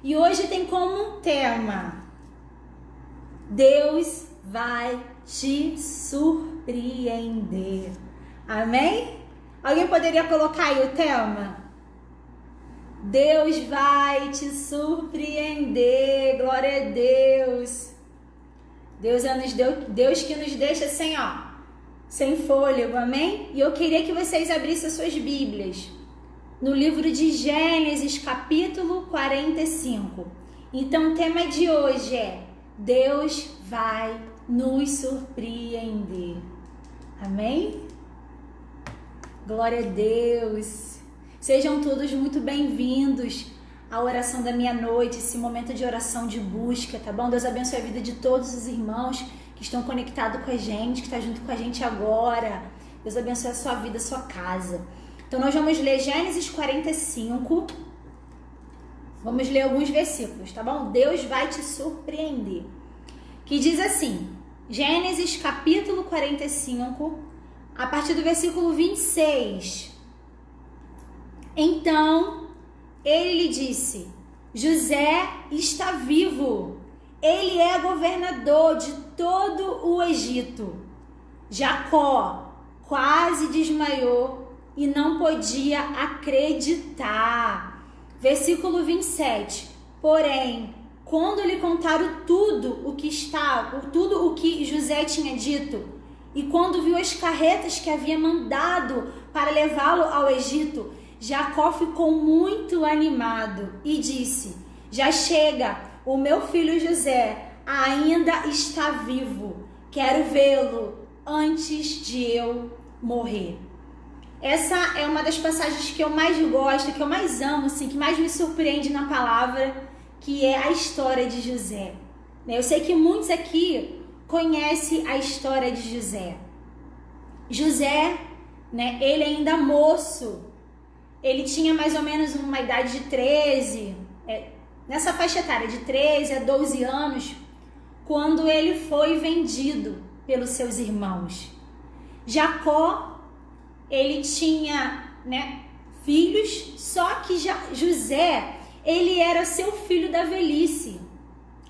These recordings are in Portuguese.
E hoje tem como tema: Deus vai te surpreender. Amém? Alguém poderia colocar aí o tema? Deus vai te surpreender. Glória a Deus. Deus que nos deixa sem fôlego, amém? E eu queria que vocês abrissem as suas Bíblias no livro de Gênesis, capítulo 45. Então o tema de hoje é: Deus vai nos surpreender. Amém? Glória a Deus. Sejam todos muito bem-vindos à oração da meia-noite, esse momento de oração de busca, tá bom? Deus abençoe a vida de todos os irmãos que estão conectados com a gente, que estão junto com a gente agora. Deus abençoe a sua vida, a sua casa. Então nós vamos ler Gênesis 45. Vamos ler alguns versículos, tá bom? Deus vai te surpreender. Que diz assim, Gênesis capítulo 45, a partir do versículo 26. Então ele lhe disse: José está vivo, ele é governador de todo o Egito. Jacó quase desmaiou e não podia acreditar. Versículo 27. Porém, quando lhe contaram tudo o que José tinha dito, e quando viu as carretas que havia mandado para levá-lo ao Egito, Jacó ficou muito animado e disse: já chega, o meu filho José ainda está vivo. Quero vê-lo antes de eu morrer. Essa é uma das passagens que eu mais gosto, que eu mais amo, assim, que mais me surpreende na palavra, que é a história de José. Eu sei que muitos aqui conhecem a história de José. José, ele ainda moço, ele tinha mais ou menos uma idade de 13, nessa faixa etária, de 13 a 12 anos, quando ele foi vendido pelos seus irmãos. Jacó, ele tinha, filhos, só que José, ele era seu filho da velhice.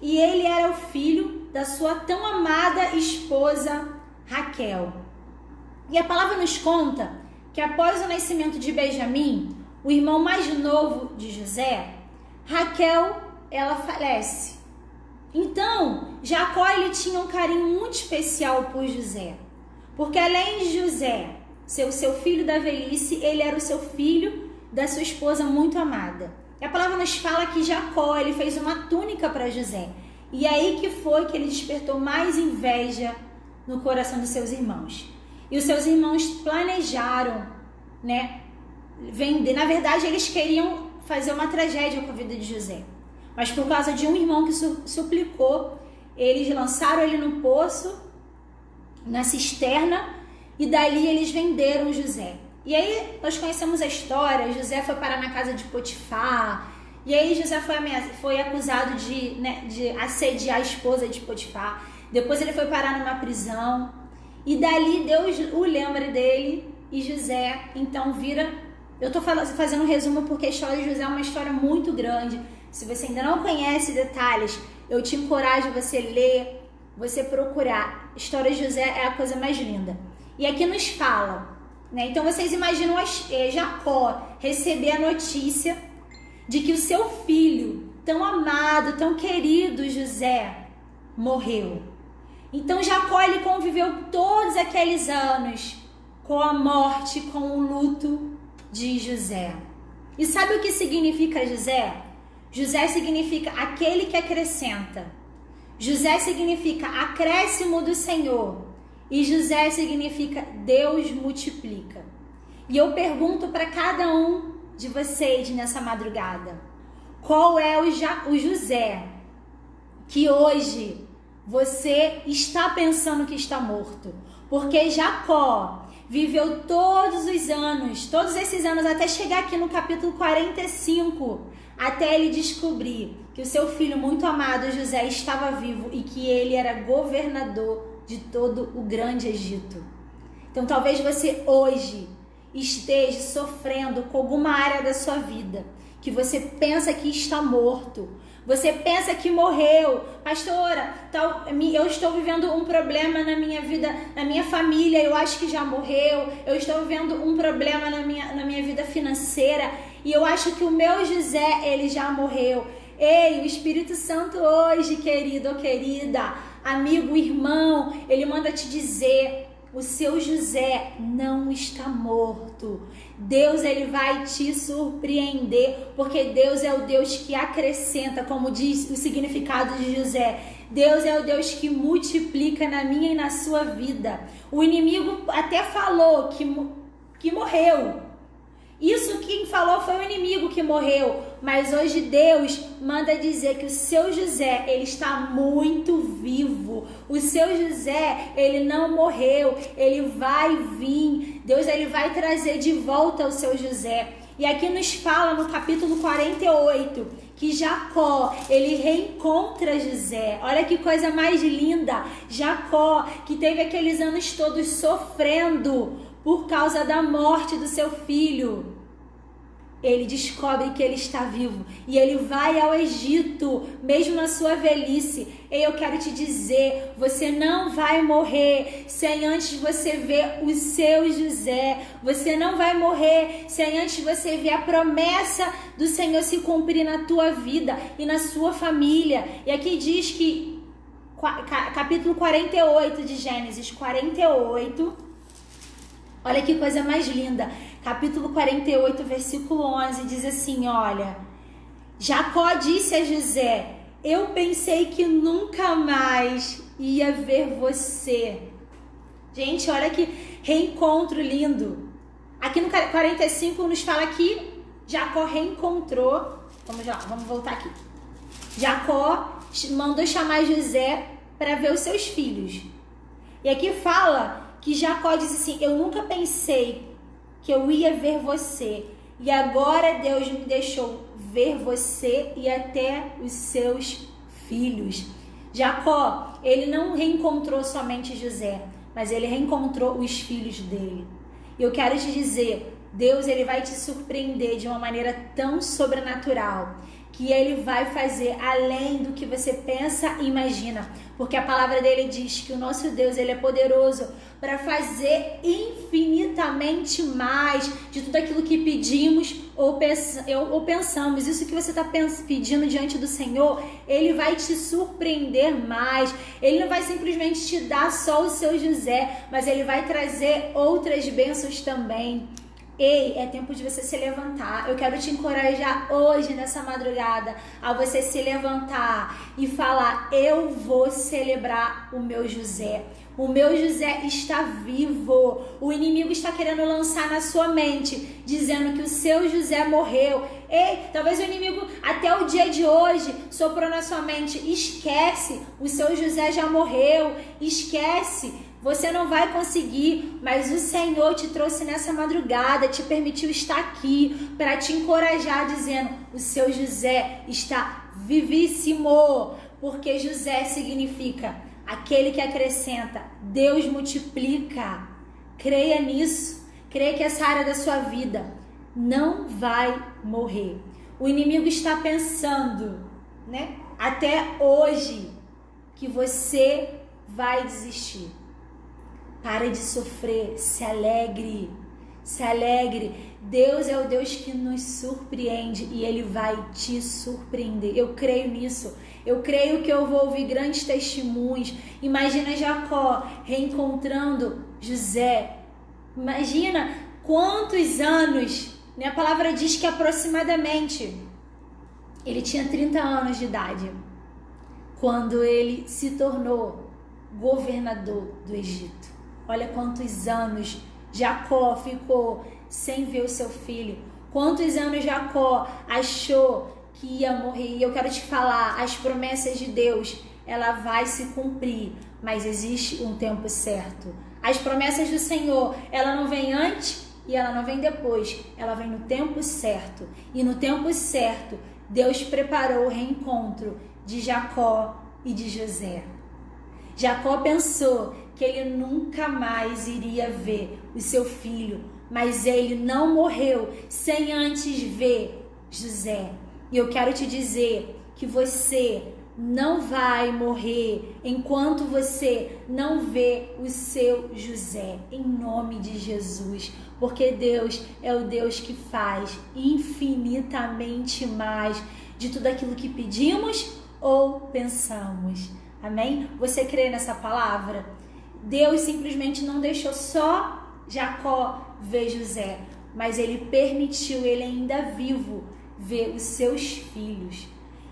E ele era o filho da sua tão amada esposa Raquel. E a palavra nos conta que após o nascimento de Benjamim, o irmão mais novo de José, Raquel, ela falece. Então, Jacó, ele tinha um carinho muito especial por José. Porque além de José ser o seu filho da velhice, ele era o seu filho da sua esposa muito amada. E a palavra nos fala que Jacó, ele fez uma túnica para José. E aí que foi que ele despertou mais inveja no coração dos seus irmãos. E os seus irmãos planejaram, vender. Na verdade, eles queriam fazer uma tragédia com a vida de José. Mas por causa de um irmão que suplicou, eles lançaram ele no poço, na cisterna, e dali eles venderam José. E aí nós conhecemos a história. José foi parar na casa de Potifar. E aí José foi acusado de assediar a esposa de Potifar. Depois ele foi parar numa prisão. E dali Deus o lembra dele. E José então vira... Eu estou fazendo um resumo porque a história de José é uma história muito grande. Se você ainda não conhece detalhes, eu te encorajo a você ler, você procurar. A história de José é a coisa mais linda. E aqui nos fala, então vocês imaginam Jacó receber a notícia de que o seu filho, tão amado, tão querido José, morreu. Então Jacó, ele conviveu todos aqueles anos com a morte, com o luto de José. E sabe o que significa José? José significa aquele que acrescenta. José significa acréscimo do Senhor. E José significa Deus multiplica. E eu pergunto para cada um de vocês nessa madrugada: qual é o José que hoje você está pensando que está morto? Porque Jacó viveu todos esses anos, até chegar aqui no capítulo 45, até ele descobrir que o seu filho muito amado José estava vivo e que ele era governador de todo o grande Egito. Então talvez você hoje esteja sofrendo com alguma área da sua vida que você pensa que está morto. Você pensa que morreu. Pastora, eu estou vivendo um problema na minha vida, na minha família, eu acho que já morreu. Eu estou vivendo um problema na minha vida financeira e eu acho que o meu José, ele já morreu. Ei, o Espírito Santo hoje, querido ou querida, amigo, irmão, ele manda te dizer: o seu José não está morto. Deus, ele vai te surpreender, porque Deus é o Deus que acrescenta, como diz o significado de José. Deus é o Deus que multiplica na minha e na sua vida. O inimigo até falou que morreu. Isso quem falou foi o inimigo que morreu, mas hoje Deus manda dizer que o seu José, ele está muito vivo. O seu José, ele não morreu, ele vai vir. Deus, ele vai trazer de volta o seu José. E aqui nos fala no capítulo 48 que Jacó, ele reencontra José. Olha que coisa mais linda. Jacó, que teve aqueles anos todos sofrendo por causa da morte do seu filho, ele descobre que ele está vivo e ele vai ao Egito, mesmo na sua velhice. E eu quero te dizer, você não vai morrer sem antes você ver o seu José. Você não vai morrer sem antes você ver a promessa do Senhor se cumprir na tua vida e na sua família. E aqui diz que, capítulo 48 de Gênesis 48... Olha que coisa mais linda. Capítulo 48, versículo 11, diz assim, olha. Jacó disse a José: eu pensei que nunca mais ia ver você. Gente, olha que reencontro lindo. Aqui no 45 nos fala que Jacó reencontrou. Vamos voltar aqui. Jacó mandou chamar José para ver os seus filhos. E aqui fala que Jacó disse assim: eu nunca pensei que eu ia ver você, e agora Deus me deixou ver você e até os seus filhos. Jacó, ele não reencontrou somente José, mas ele reencontrou os filhos dele. E eu quero te dizer, Deus, ele vai te surpreender de uma maneira tão sobrenatural, que ele vai fazer além do que você pensa e imagina, porque a palavra dele diz que o nosso Deus, ele é poderoso para fazer infinitamente mais de tudo aquilo que pedimos ou pensamos. Isso que você está pedindo diante do Senhor, ele vai te surpreender mais. Ele não vai simplesmente te dar só o seu José, mas ele vai trazer outras bênçãos também. Ei, é tempo de você se levantar. Eu quero te encorajar hoje, nessa madrugada, a você se levantar e falar: eu vou celebrar o meu José. O meu José está vivo. O inimigo está querendo lançar na sua mente, dizendo que o seu José morreu. Ei, talvez o inimigo até o dia de hoje soprou na sua mente: esquece, o seu José já morreu, esquece. Você não vai conseguir, mas o Senhor te trouxe nessa madrugada, te permitiu estar aqui para te encorajar, dizendo: o seu José está vivíssimo, porque José significa aquele que acrescenta, Deus multiplica. Creia nisso, creia que essa área da sua vida não vai morrer. O inimigo está pensando, né, até hoje, que você vai desistir. Para de sofrer, se alegre, se alegre. Deus é o Deus que nos surpreende e ele vai te surpreender. Eu creio nisso. Eu creio que eu vou ouvir grandes testemunhos. Imagina Jacó reencontrando José. Imagina quantos anos, né? A palavra diz que aproximadamente ele tinha 30 anos de idade quando ele se tornou governador do Egito. Olha quantos anos Jacó ficou sem ver o seu filho. Quantos anos Jacó achou que ia morrer. E eu quero te falar, as promessas de Deus, ela vai se cumprir, mas existe um tempo certo. As promessas do Senhor, ela não vem antes e ela não vem depois. Ela vem no tempo certo. E no tempo certo, Deus preparou o reencontro de Jacó e de José. Jacó pensou que ele nunca mais iria ver o seu filho, mas ele não morreu sem antes ver José. E eu quero te dizer que você não vai morrer enquanto você não vê o seu José, em nome de Jesus, porque Deus é o Deus que faz infinitamente mais de tudo aquilo que pedimos ou pensamos. Amém? Você crê nessa palavra? Deus simplesmente não deixou só Jacó ver José, mas ele permitiu ele ainda vivo ver os seus filhos.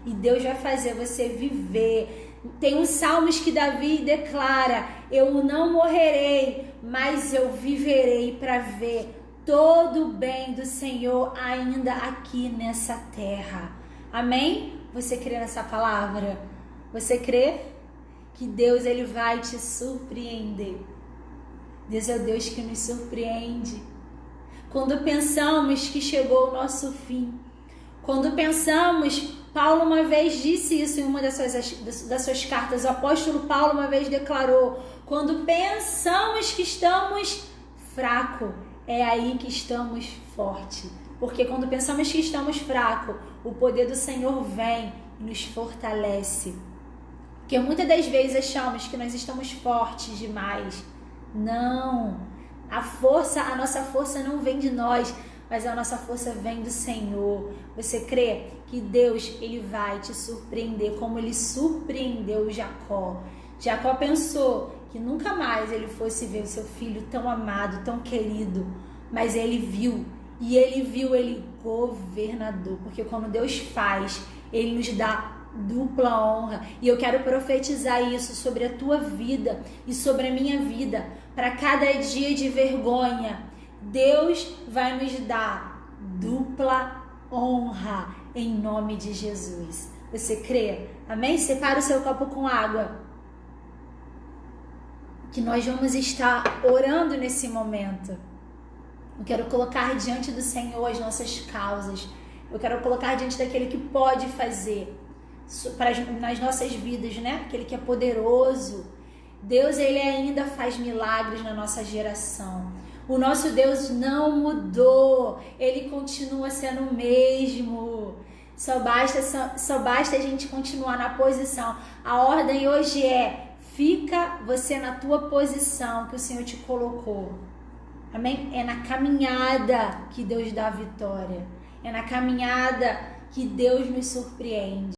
E Deus vai fazer você viver. Tem uns salmos que Davi declara: eu não morrerei, mas eu viverei para ver todo o bem do Senhor ainda aqui nessa terra. Amém? Você crê nessa palavra? Você crê que Deus ele vai te surpreender? Deus é o Deus que nos surpreende. Quando pensamos que chegou o nosso fim, quando pensamos, Paulo uma vez disse isso em uma das suas cartas, o apóstolo Paulo uma vez declarou: quando pensamos que estamos fracos, é aí que estamos fortes. Porque quando pensamos que estamos fracos, o poder do Senhor vem e nos fortalece. Porque muitas das vezes achamos que nós estamos fortes demais. Não, a nossa força não vem de nós, mas a nossa força vem do Senhor. Você crê que Deus ele vai te surpreender como ele surpreendeu Jacó? Jacó pensou que nunca mais ele fosse ver o seu filho tão amado, tão querido, mas ele viu, e ele viu ele governador, porque quando Deus faz, ele nos dá dupla honra. E eu quero profetizar isso sobre a tua vida e sobre a minha vida. Para cada dia de vergonha, Deus vai nos dar dupla honra em nome de Jesus. Você crê? Amém? Separa o seu copo com água, que nós vamos estar orando nesse momento. Eu quero colocar diante do Senhor as nossas causas. Eu quero colocar diante daquele que pode fazer nas nossas vidas, né? Aquele que é poderoso. Deus, ele ainda faz milagres na nossa geração. O nosso Deus não mudou. Ele continua sendo o mesmo. Só basta a gente continuar na posição. A ordem hoje é: fica você na tua posição que o Senhor te colocou. Amém? É na caminhada que Deus dá a vitória. É na caminhada que Deus nos surpreende.